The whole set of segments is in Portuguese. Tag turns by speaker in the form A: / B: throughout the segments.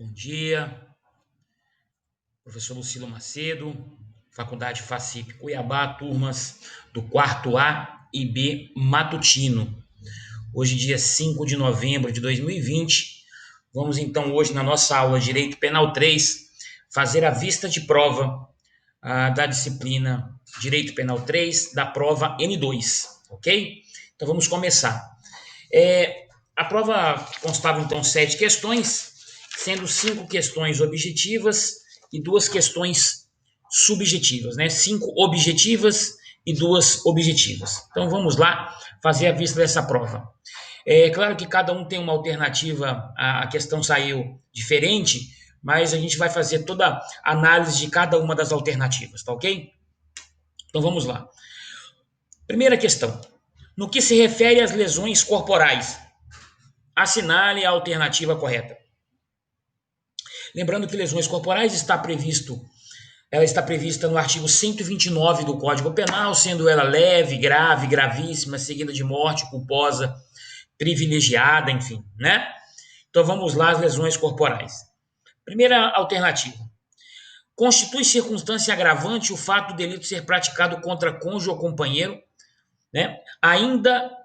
A: Bom dia, professor Lucilo Macedo, Faculdade FACIP Cuiabá, turmas do quarto A e B matutino. Hoje, dia 5 de novembro de 2020, vamos então hoje na nossa aula Direito Penal 3, fazer a vista de prova da disciplina Direito Penal 3, da prova N2, ok? Então vamos começar. A prova constava então 7 questões, sendo 5 questões objetivas e 2 questões subjetivas, né? 5 objetivas e 2 objetivas. Então vamos lá fazer a vista dessa prova. É claro que cada um tem uma alternativa, a questão saiu diferente, mas a gente vai fazer toda a análise de cada uma das alternativas, tá ok? Então vamos lá. Primeira questão. No que se refere às lesões corporais, assinale a alternativa correta. Lembrando que lesões corporais ela está prevista no artigo 129 do Código Penal, sendo ela leve, grave, gravíssima, seguida de morte, culposa, privilegiada, enfim, né? Então vamos lá, as lesões corporais. Primeira alternativa. Constitui circunstância agravante o fato do delito ser praticado contra cônjuge ou companheiro, né? Ainda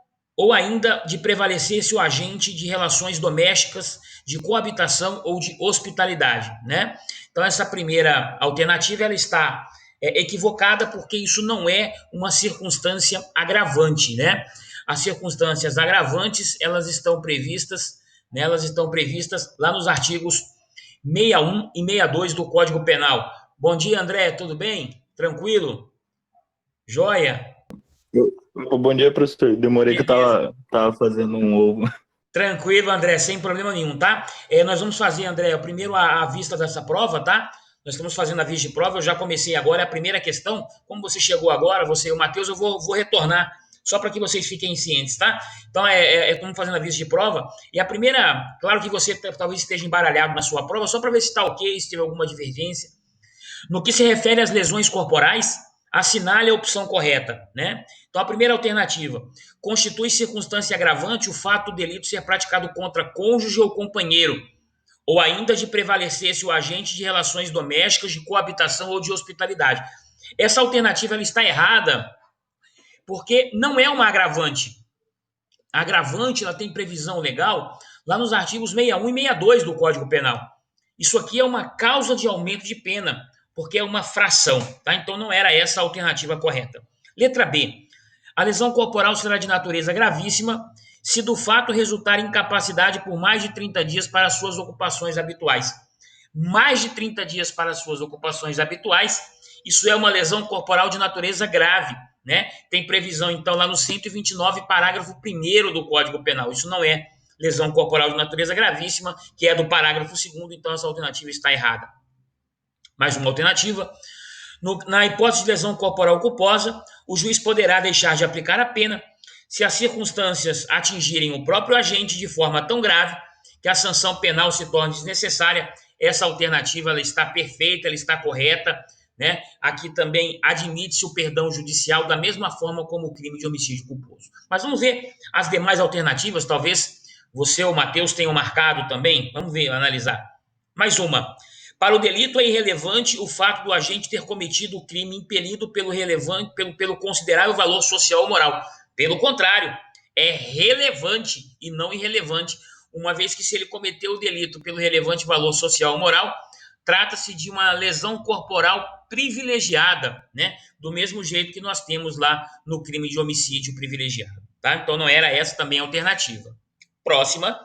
A: de prevalecer-se o agente de relações domésticas, de coabitação ou de hospitalidade, né? Então essa primeira alternativa ela está equivocada porque isso não é uma circunstância agravante, né? As circunstâncias agravantes elas estão previstas, né? Elas estão previstas lá nos artigos 61 e 62 do Código Penal. Bom dia, André, tudo bem? Tranquilo? Joia?
B: Bom dia, professor. Demorei que eu
A: Beleza.
B: tava fazendo um ovo.
A: Tranquilo, André, sem problema nenhum, tá? Nós vamos fazer, André, primeiro a vista dessa prova, tá? Nós estamos fazendo a vista de prova, eu já comecei agora, é a primeira questão. Como você chegou agora, você e o Matheus, eu vou retornar, só para que vocês fiquem cientes, tá? Então, estamos fazendo a vista de prova. E a primeira, claro que você talvez esteja embaralhado na sua prova, só para ver se está ok, se tiver alguma divergência. No que se refere às lesões corporais, assinale a opção correta, né? Então, a primeira alternativa, constitui circunstância agravante o fato do delito ser praticado contra cônjuge ou companheiro, ou ainda de prevalecer-se o agente de relações domésticas, de coabitação ou de hospitalidade. Essa alternativa ela está errada porque não é uma agravante. A agravante ela tem previsão legal lá nos artigos 61 e 62 do Código Penal. Isso aqui é uma causa de aumento de pena, porque é uma fração, tá? Então não era essa a alternativa correta. Letra B. A lesão corporal será de natureza gravíssima se do fato resultar incapacidade por mais de 30 dias para suas ocupações habituais. Mais de 30 dias para suas ocupações habituais, isso é uma lesão corporal de natureza grave, né? Tem previsão, então, lá no 129, parágrafo 1º do Código Penal. Isso não é lesão corporal de natureza gravíssima, que é do parágrafo 2º, então essa alternativa está errada. Mais uma alternativa. Na hipótese de lesão corporal culposa, o juiz poderá deixar de aplicar a pena se as circunstâncias atingirem o próprio agente de forma tão grave que a sanção penal se torne desnecessária. Essa alternativa ela está perfeita, ela está correta, né? Aqui também admite-se o perdão judicial da mesma forma como o crime de homicídio culposo. Mas vamos ver as demais alternativas, talvez você ou o Matheus tenham marcado também. Vamos ver, analisar. Mais uma. Para o delito é irrelevante o fato do agente ter cometido o crime impelido pelo considerável valor social ou moral. Pelo contrário, é relevante e não irrelevante, uma vez que se ele cometeu o delito pelo relevante valor social ou moral, trata-se de uma lesão corporal privilegiada, né? Do mesmo jeito que nós temos lá no crime de homicídio privilegiado, tá? Então não era essa também a alternativa. Próxima.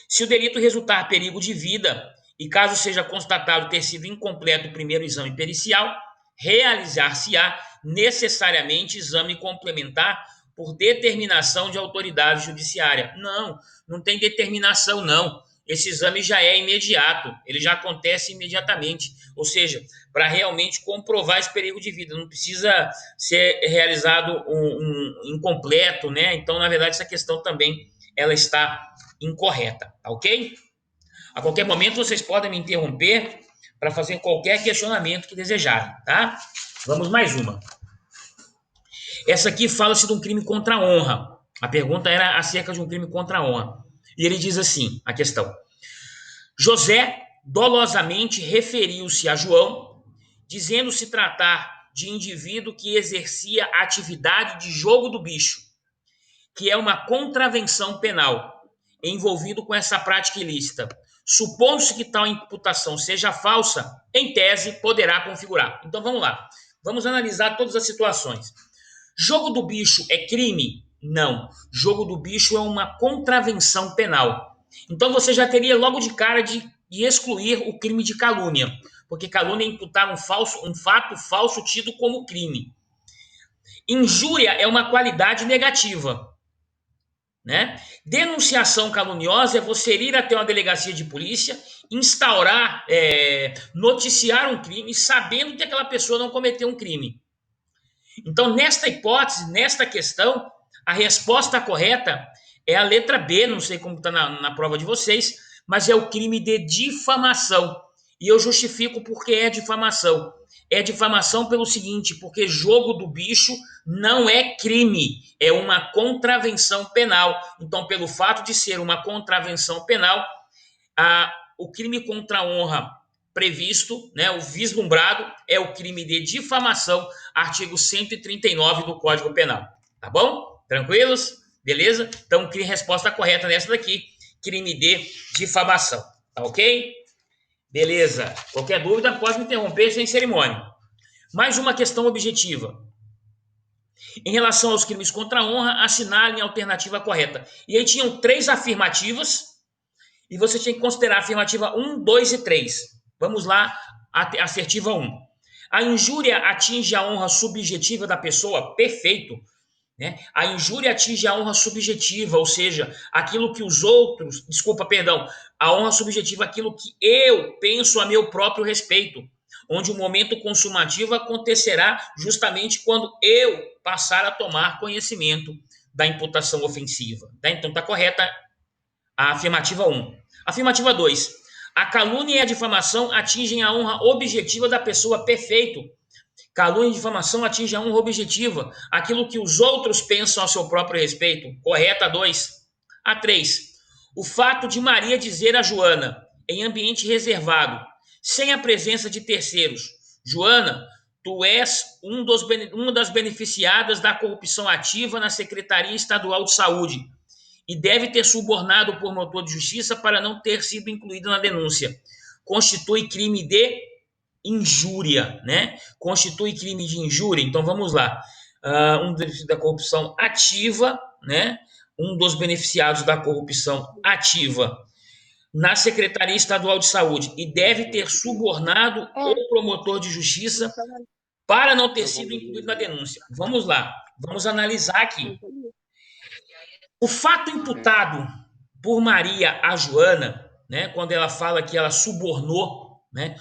A: Se o delito resultar perigo de vida e caso seja constatado ter sido incompleto o primeiro exame pericial, realizar-se-á necessariamente exame complementar por determinação de autoridade judiciária. Não, não tem determinação, não. Esse exame já é imediato, ele já acontece imediatamente. Ou seja, para realmente comprovar esse perigo de vida, não precisa ser realizado um incompleto, né? Então, na verdade, essa questão também ela está incorreta, tá ok? A qualquer momento vocês podem me interromper para fazer qualquer questionamento que desejarem, tá? Vamos mais uma. Essa aqui fala-se de um crime contra a honra. A pergunta era acerca de um crime contra a honra. E ele diz assim, a questão. José dolosamente referiu-se a João, dizendo se tratar de indivíduo que exercia a atividade de jogo do bicho, que é uma contravenção penal, envolvido com essa prática ilícita. Supondo-se que tal imputação seja falsa, em tese, poderá configurar. Então vamos lá. Vamos analisar todas as situações. Jogo do bicho é crime? Não. Jogo do bicho é uma contravenção penal. Então você já teria logo de cara de excluir o crime de calúnia, porque calúnia é imputar um fato falso tido como crime. Injúria é uma qualidade negativa, né? Denunciação caluniosa é você ir até uma delegacia de polícia, instaurar, noticiar um crime, sabendo que aquela pessoa não cometeu um crime. Então, nesta hipótese, nesta questão, a resposta correta é a letra B, não sei como está na prova de vocês, mas é o crime de difamação. E eu justifico porque é difamação. É difamação pelo seguinte, porque jogo do bicho não é crime, é uma contravenção penal. Então, pelo fato de ser uma contravenção penal, o crime contra a honra previsto, né, o vislumbrado, é o crime de difamação, artigo 139 do Código Penal. Tá bom? Tranquilos? Beleza? Então, resposta correta nessa daqui, crime de difamação. Tá ok? Beleza. Qualquer dúvida, pode me interromper sem cerimônia. Mais uma questão objetiva. Em relação aos crimes contra a honra, assinalem a alternativa correta. E aí tinham 3 afirmativas, e você tinha que considerar a afirmativa 1, 2 e 3. Vamos lá, a assertiva 1. A injúria atinge a honra subjetiva da pessoa? Perfeito. Né? A injúria atinge a honra subjetiva, ou seja, aquilo que os outros... a honra subjetiva, aquilo que eu penso a meu próprio respeito, onde o momento consumativo acontecerá justamente quando eu passar a tomar conhecimento da imputação ofensiva. Tá? Então está correta a afirmativa 1. Afirmativa 2. A calúnia e a difamação atingem a honra objetiva da pessoa? Perfeito. Calúnia e difamação atingem a honra objetiva, aquilo que os outros pensam a seu próprio respeito. Correta a 2. A 3. O fato de Maria dizer a Joana, em ambiente reservado, sem a presença de terceiros: Joana, tu és uma das beneficiadas da corrupção ativa na Secretaria Estadual de Saúde e deve ter subornado o promotor de justiça para não ter sido incluído na denúncia. Constitui crime de injúria, né? Constitui crime de injúria. Então vamos lá. Um beneficiado da corrupção ativa, né? Um dos beneficiados da corrupção ativa na Secretaria Estadual de Saúde e deve ter subornado o promotor de justiça para não ter sido incluído na denúncia. Vamos lá. Vamos analisar aqui. O fato imputado por Maria a Joana, né, quando ela fala que ela subornou, né,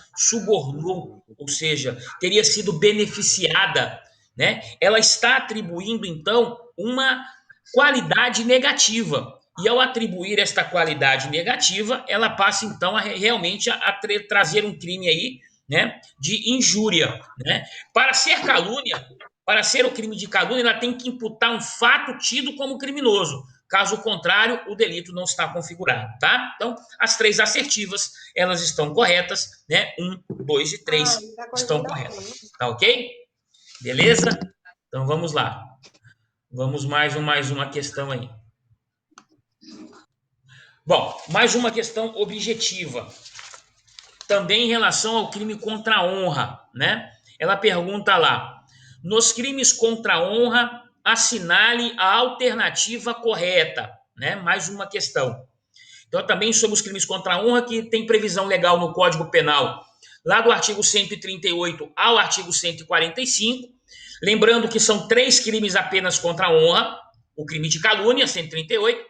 A: ou seja, teria sido beneficiada, né, ela está atribuindo, então, uma qualidade negativa. E ao atribuir esta qualidade negativa, ela passa, então, realmente a trazer um crime aí, né, de injúria. Né? Para ser calúnia, para ser o crime de calúnia, ela tem que imputar um fato tido como criminoso. Caso contrário, o delito não está configurado, tá? Então, as 3 assertivas, elas estão corretas, né? 1, 2 e 3 estão corretas, tá ok? Beleza? Então, vamos lá. Vamos mais uma questão aí. Bom, mais uma questão objetiva. Também em relação ao crime contra a honra, né? Ela pergunta lá: nos crimes contra a honra, assinale a alternativa correta, né? Mais uma questão. Então, também sobre os crimes contra a honra, que tem previsão legal no Código Penal, lá do artigo 138 ao artigo 145. Lembrando que são 3 crimes apenas contra a honra: o crime de calúnia, 138,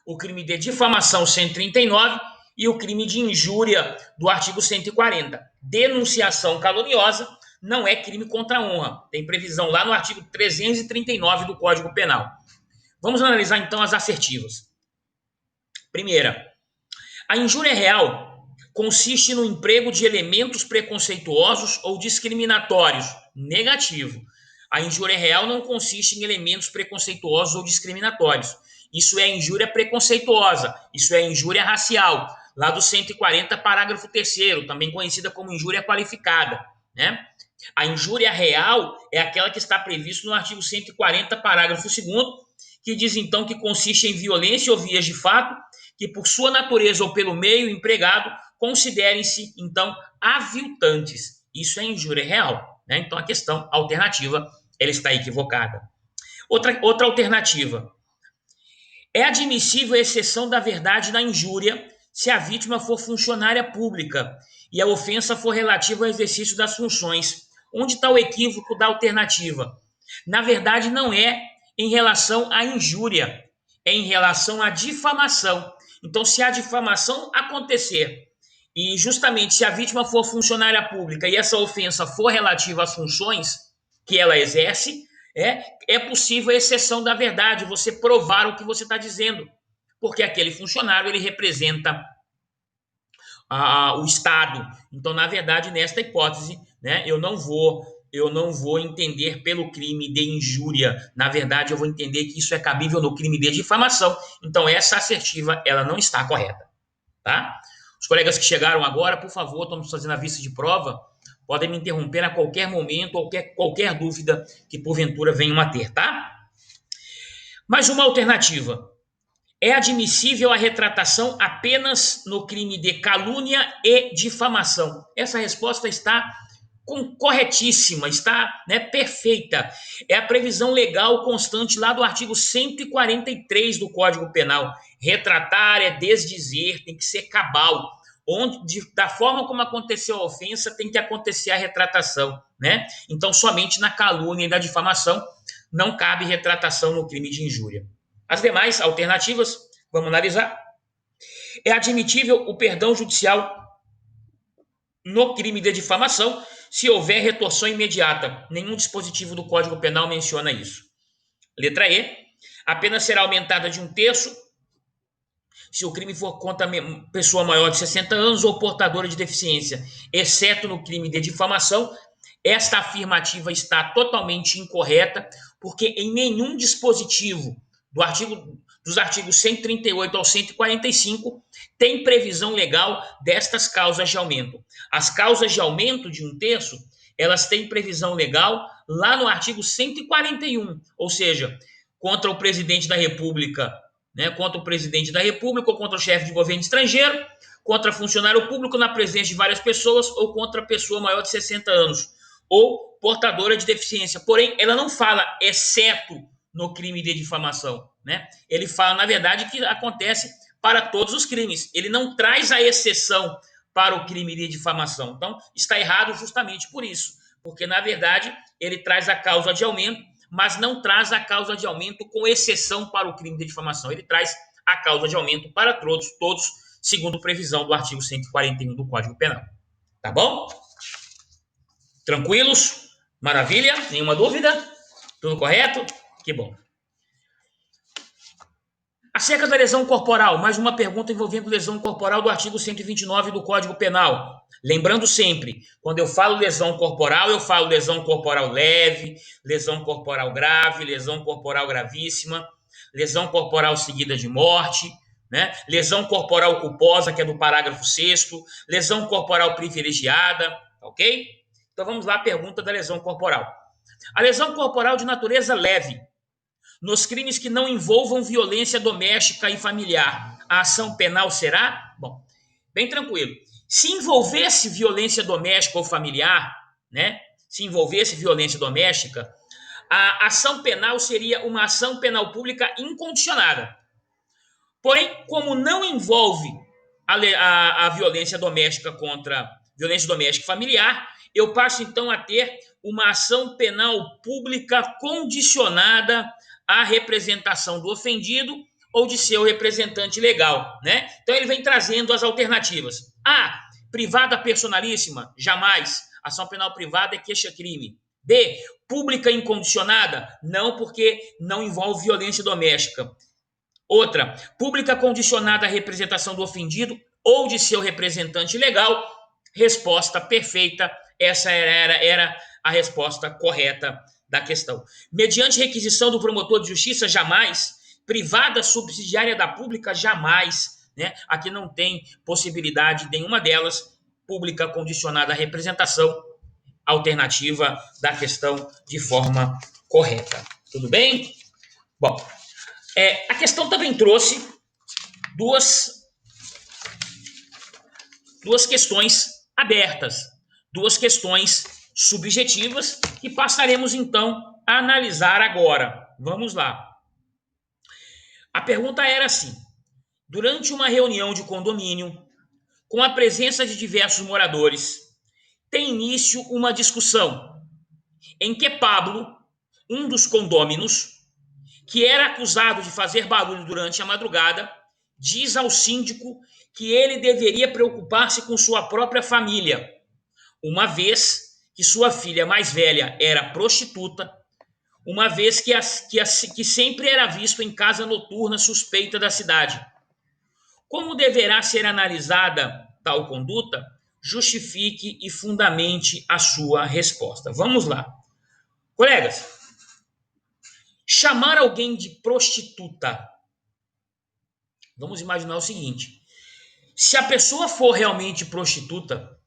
A: o crime de difamação, 139, e o crime de injúria, do artigo 140. Denunciação caluniosa não é crime contra a honra. Tem previsão lá no artigo 339 do Código Penal. Vamos analisar, então, as assertivas. Primeira, a injúria real consiste no emprego de elementos preconceituosos ou discriminatórios. Negativo. A injúria real não consiste em elementos preconceituosos ou discriminatórios. Isso é injúria preconceituosa, isso é injúria racial. lá do 140, parágrafo 3º, também conhecida como injúria qualificada, né? A injúria real é aquela que está prevista no artigo 140, parágrafo 2º, que diz então que consiste em violência ou vias de fato que por sua natureza ou pelo meio empregado considerem-se então aviltantes. Isso é injúria real, né? Então a questão alternativa ela está equivocada. Outra alternativa. É admissível a exceção da verdade na injúria se a vítima for funcionária pública e a ofensa for relativa ao exercício das funções. Onde está o equívoco da alternativa? Na verdade, não é em relação à injúria, é em relação à difamação. Então, se a difamação acontecer e justamente se a vítima for funcionária pública e essa ofensa for relativa às funções que ela exerce, é possível a exceção da verdade, você provar o que você está dizendo, porque aquele funcionário ele representa o Estado. Então, na verdade, nesta hipótese, né, eu não vou entender pelo crime de injúria. Na verdade, eu vou entender que isso é cabível no crime de difamação. Então, essa assertiva ela não está correta, tá? Os colegas que chegaram agora, por favor, estamos fazendo a vista de prova, podem me interromper a qualquer momento, qualquer dúvida que porventura venham a ter, tá? Mais uma alternativa. É admissível a retratação apenas no crime de calúnia e difamação? Essa resposta está corretíssima, está, né, perfeita. É a previsão legal constante lá do artigo 143 do Código Penal. Retratar é desdizer, tem que ser cabal. Da forma como aconteceu a ofensa, tem que acontecer a retratação, né? Então, somente na calúnia e na difamação não cabe retratação no crime de injúria. As demais alternativas, vamos analisar. É admitível o perdão judicial no crime de difamação se houver retorção imediata. Nenhum dispositivo do Código Penal menciona isso. Letra E. A pena será aumentada de 1/3 se o crime for contra pessoa maior de 60 anos ou portadora de deficiência, exceto no crime de difamação. Esta afirmativa está totalmente incorreta, porque em nenhum dispositivo dos artigos 138 ao 145 tem previsão legal destas causas de aumento. As causas de aumento de 1/3, elas têm previsão legal lá no artigo 141, ou seja, contra o presidente da República, né, contra o presidente da República ou contra o chefe de governo estrangeiro, contra funcionário público na presença de várias pessoas ou contra pessoa maior de 60 anos ou portadora de deficiência. Porém, ela não fala exceto no crime de difamação, né? Ele fala, na verdade, que acontece para todos os crimes. Ele não traz a exceção para o crime de difamação. Então, está errado justamente por isso, porque, na verdade, ele traz a causa de aumento, mas não traz a causa de aumento com exceção para o crime de difamação. Ele traz a causa de aumento para todos, segundo previsão do artigo 141 do Código Penal. Tá bom? Tranquilos? Maravilha? Nenhuma dúvida? Tudo correto? Que bom. Acerca da lesão corporal, mais uma pergunta envolvendo lesão corporal do artigo 129 do Código Penal. Lembrando sempre, quando eu falo lesão corporal, eu falo lesão corporal leve, lesão corporal grave, lesão corporal gravíssima, lesão corporal seguida de morte, né? Lesão corporal culposa, que é do parágrafo 6º, lesão corporal privilegiada, ok? Então vamos lá, a pergunta da lesão corporal. A lesão corporal de natureza leve, nos crimes que não envolvam violência doméstica e familiar, a ação penal será? Bom, bem tranquilo. Se envolvesse violência doméstica ou familiar, né? Se envolvesse violência doméstica, a ação penal seria uma ação penal pública incondicionada. Porém, como não envolve a violência doméstica contra violência doméstica e familiar, eu passo então a ter uma ação penal pública condicionada à representação do ofendido ou de seu representante legal, né? Então ele vem trazendo as alternativas. A, privada personalíssima, jamais. Ação penal privada é queixa-crime. B, pública incondicionada, não, porque não envolve violência doméstica. Outra, pública condicionada à representação do ofendido ou de seu representante legal. Resposta perfeita. Essa era a resposta correta da questão. Mediante requisição do promotor de justiça, jamais. Privada subsidiária da pública, jamais. né? Aqui não tem possibilidade nenhuma delas, pública condicionada à representação alternativa da questão de forma correta. Tudo bem? Bom, a questão também trouxe duas questões abertas, duas questões subjetivas que passaremos então a analisar agora. Vamos lá. A pergunta era assim: durante uma reunião de condomínio, com a presença de diversos moradores, tem início uma discussão em que Pablo, um dos condôminos, que era acusado de fazer barulho durante a madrugada, diz ao síndico que ele deveria preocupar-se com sua própria família, uma vez que sua filha mais velha era prostituta, uma vez que sempre era visto em casa noturna suspeita da cidade. Como deverá ser analisada tal conduta? Justifique e fundamente a sua resposta. Vamos lá. Colegas, chamar alguém de prostituta. Vamos imaginar o seguinte: se a pessoa for realmente prostituta,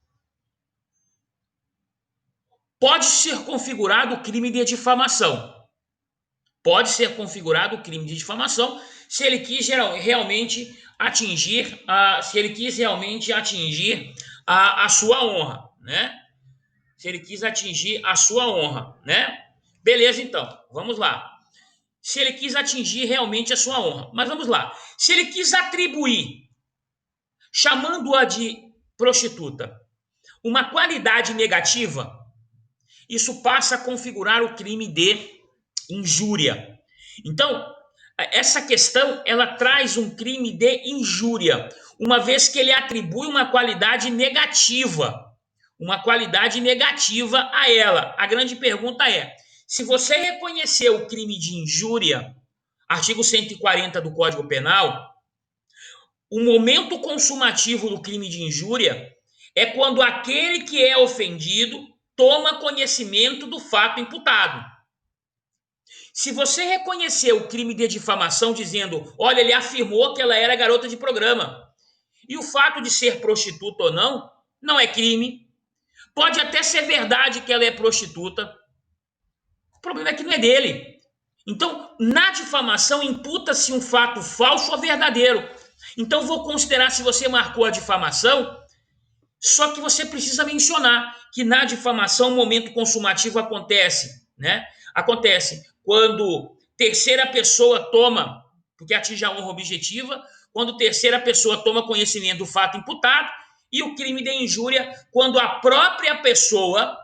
A: pode ser configurado o crime de difamação. Pode ser configurado o crime de difamação se ele quis realmente atingir a sua honra, né? Se ele quis atingir a sua honra, né? Beleza, então, vamos lá. Se ele quis atingir realmente a sua honra. Mas vamos lá. Se ele quis atribuir, chamando-a de prostituta, uma qualidade negativa, isso passa a configurar o crime de injúria. Então, essa questão, ela traz um crime de injúria, uma vez que ele atribui uma qualidade negativa a ela. A grande pergunta é: se você reconhecer o crime de injúria, artigo 140 do Código Penal, o momento consumativo do crime de injúria é quando aquele que é ofendido toma conhecimento do fato imputado. Se você reconhecer o crime de difamação dizendo, olha, ele afirmou que ela era garota de programa, e o fato de ser prostituta ou não, não é crime. Pode até ser verdade que ela é prostituta. O problema é que não é dele. Então, na difamação, imputa-se um fato falso ou verdadeiro. Então, vou considerar, se você marcou a difamação, só que você precisa mencionar que na difamação o momento consumativo acontece, né? Acontece quando terceira pessoa toma, porque atinge a honra objetiva, quando terceira pessoa toma conhecimento do fato imputado, e o crime de injúria quando a própria pessoa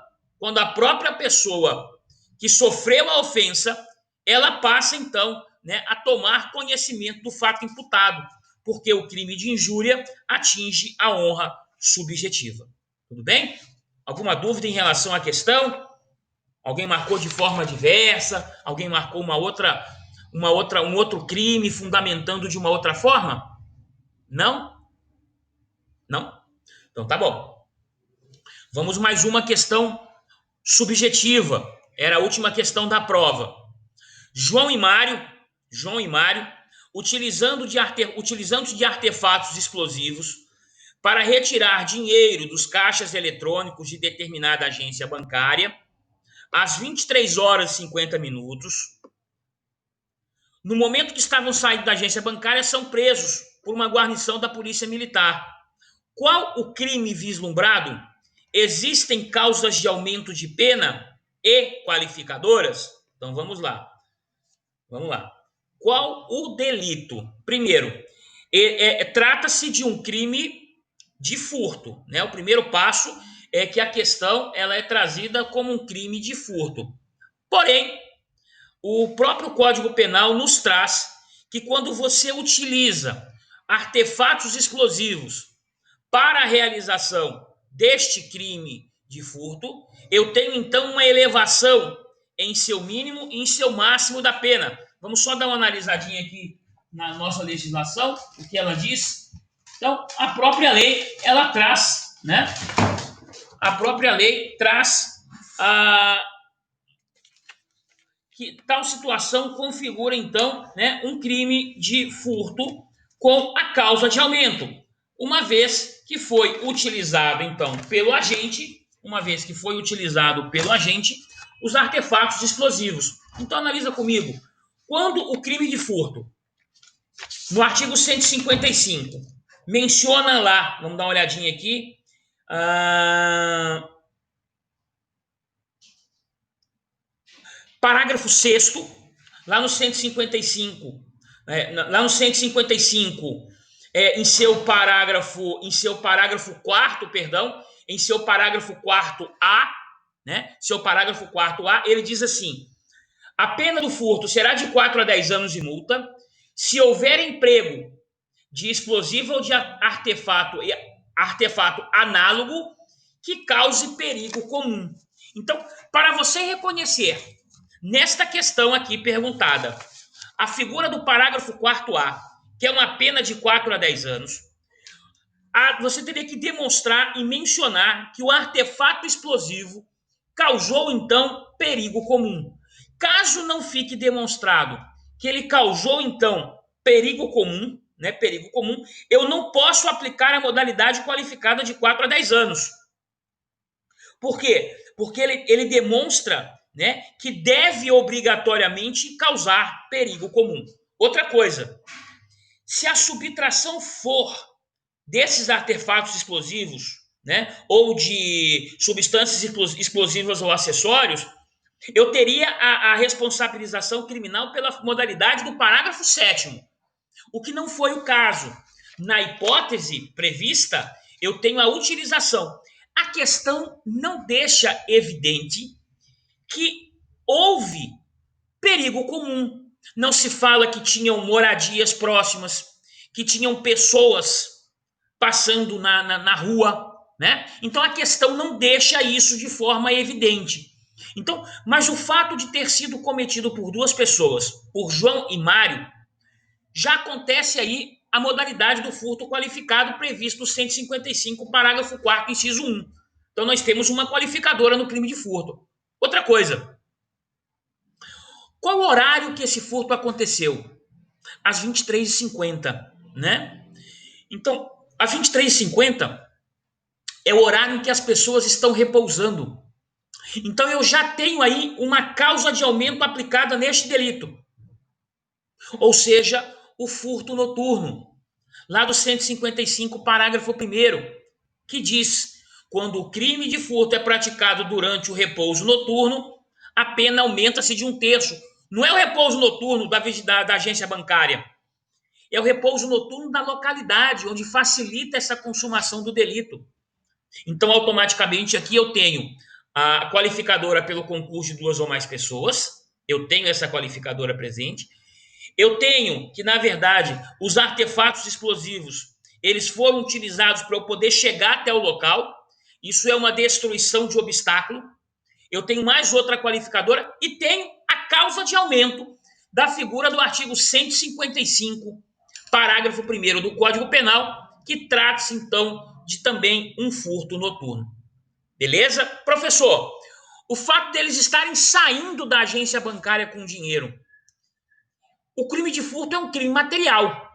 A: que sofreu a ofensa, ela passa então, né, a tomar conhecimento do fato imputado, porque o crime de injúria atinge a honra subjetiva. Tudo bem? Alguma dúvida em relação à questão? Alguém marcou de forma diversa? Alguém marcou um outro crime fundamentando de uma outra forma? Não? Não? Então tá bom. Vamos mais uma questão subjetiva. Era a última questão da prova. João e Mário, utilizando de artefatos explosivos para retirar dinheiro dos caixas eletrônicos de determinada agência bancária, às 23 horas e 50 minutos. No momento que estavam saindo da agência bancária, são presos por uma guarnição da Polícia Militar. Qual o crime vislumbrado? Existem causas de aumento de pena e qualificadoras? Então vamos lá. Qual o delito? Primeiro, trata-se de um crime de furto, né? O primeiro passo é que a questão ela é trazida como um crime de furto. Porém, o próprio Código Penal nos traz que quando você utiliza artefatos explosivos para a realização deste crime de furto, eu tenho então uma elevação em seu mínimo e em seu máximo da pena. Vamos só dar uma analisadinha aqui na nossa legislação, o que ela diz. Então, a própria lei, ela traz, né? A própria lei traz que tal situação configura, então, né, um crime de furto com a causa de aumento, uma vez que foi utilizado, então, pelo agente, os artefatos explosivos. Então, analisa comigo. Quando o crime de furto, no artigo 155, menciona lá, vamos dar uma olhadinha aqui, parágrafo 6º, lá no 155, em seu parágrafo 4º, em seu parágrafo 4A, né? Seu parágrafo 4A, ele diz assim: a pena do furto será de 4 a 10 anos de multa se houver emprego de explosivo ou de artefato análogo que cause perigo comum. Então, para você reconhecer nesta questão aqui perguntada a figura do parágrafo 4A, que é uma pena de 4 a 10 anos, você teria que demonstrar e mencionar que o artefato explosivo causou, então, perigo comum. Caso não fique demonstrado que ele causou, então, perigo comum, eu não posso aplicar a modalidade qualificada de 4 a 10 anos. Por quê? Porque ele demonstra, né, que deve obrigatoriamente causar perigo comum. Outra coisa, se a subtração for desses artefatos explosivos, né, ou de substâncias explosivas ou acessórios, eu teria a responsabilização criminal pela modalidade do parágrafo 7º, o que não foi o caso. Na hipótese prevista, eu tenho a utilização. A questão não deixa evidente que houve perigo comum. Não se fala que tinham moradias próximas, que tinham pessoas passando na rua, né? Então a questão não deixa isso de forma evidente. Então, mas o fato de ter sido cometido por duas pessoas, por João e Mário, já acontece aí a modalidade do furto qualificado previsto no 155, parágrafo 4º, inciso 1. Então nós temos uma qualificadora no crime de furto. Outra coisa, qual o horário que esse furto aconteceu? Às 23h50, né? Então, às 23h50 é o horário em que as pessoas estão repousando. Então eu já tenho aí uma causa de aumento aplicada neste delito. Ou seja, o furto noturno. Lá do 155, parágrafo 1º, que diz: quando o crime de furto é praticado durante o repouso noturno, a pena aumenta-se de 1/3. Não é o repouso noturno da agência bancária, é o repouso noturno da localidade, onde facilita essa consumação do delito. Então, automaticamente, aqui eu tenho a qualificadora pelo concurso de 2 ou mais pessoas, eu tenho essa qualificadora presente. Eu tenho que, na verdade, os artefatos explosivos, eles foram utilizados para eu poder chegar até o local. Isso é uma destruição de obstáculo. Eu tenho mais outra qualificadora e tenho a causa de aumento da figura do artigo 155, parágrafo 1º do Código Penal, que trata-se, então, de também um furto noturno. Beleza? Professor, o fato deles estarem saindo da agência bancária com dinheiro, o crime de furto é um crime material.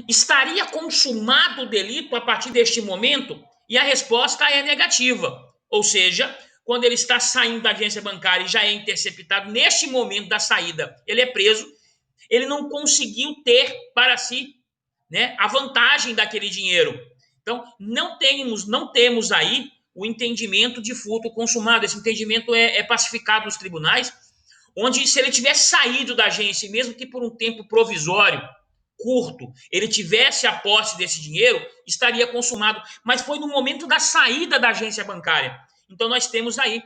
A: Estaria consumado o delito a partir deste momento? E a resposta é negativa. Ou seja, quando ele está saindo da agência bancária e já é interceptado, neste momento da saída, ele é preso, ele não conseguiu ter para si, né, a vantagem daquele dinheiro. Então, não temos aí o entendimento de furto consumado. Esse entendimento é pacificado nos tribunais, onde se ele tivesse saído da agência, mesmo que por um tempo provisório, curto, ele tivesse a posse desse dinheiro, estaria consumado. Mas foi no momento da saída da agência bancária. Então nós temos aí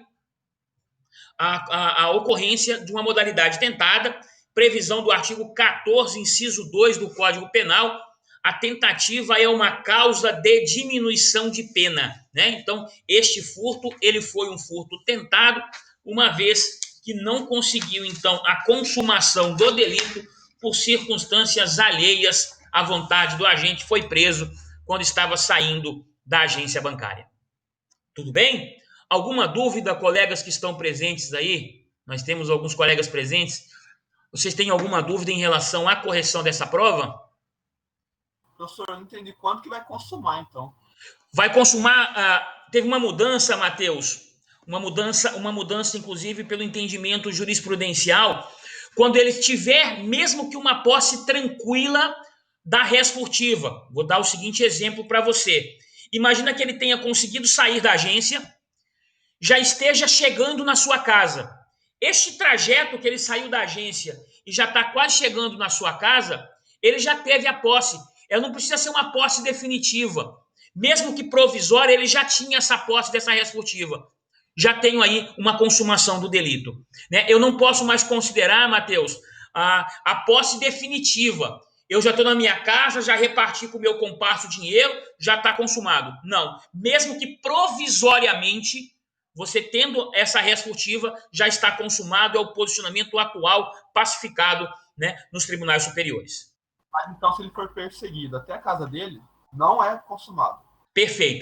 A: a ocorrência de uma modalidade tentada, previsão do artigo 14, inciso 2 do Código Penal. A tentativa é uma causa de diminuição de pena, né? Então, este furto, ele foi um furto tentado, uma vez que não conseguiu, então, a consumação do delito por circunstâncias alheias à vontade do agente, foi preso quando estava saindo da agência bancária. Tudo bem? Alguma dúvida, colegas que estão presentes aí? Nós temos alguns colegas presentes. Vocês têm alguma dúvida em relação à correção dessa prova?
C: Professor, eu não entendi quanto que vai consumar, então.
A: Vai consumar. Teve uma mudança, Matheus, uma mudança, inclusive, pelo entendimento jurisprudencial, quando ele tiver, mesmo que uma posse tranquila da res furtiva. Vou dar o seguinte exemplo para você. Imagina que ele tenha conseguido sair da agência, já esteja chegando na sua casa. Este trajeto que ele saiu da agência e já está quase chegando na sua casa, ele já teve a posse. Ela não precisa ser uma posse definitiva. Mesmo que provisória, ele já tinha essa posse dessa res furtiva. Já tenho aí uma consumação do delito. Né? Eu não posso mais considerar, Matheus, a posse definitiva. Eu já estou na minha casa, já reparti com o meu comparsa o dinheiro, já está consumado. Não. Mesmo que provisoriamente, você tendo essa res furtiva, já está consumado, é o posicionamento atual pacificado, né, nos tribunais superiores.
C: Mas, então, se ele for perseguido até a casa dele, não é consumado.
A: Perfeito.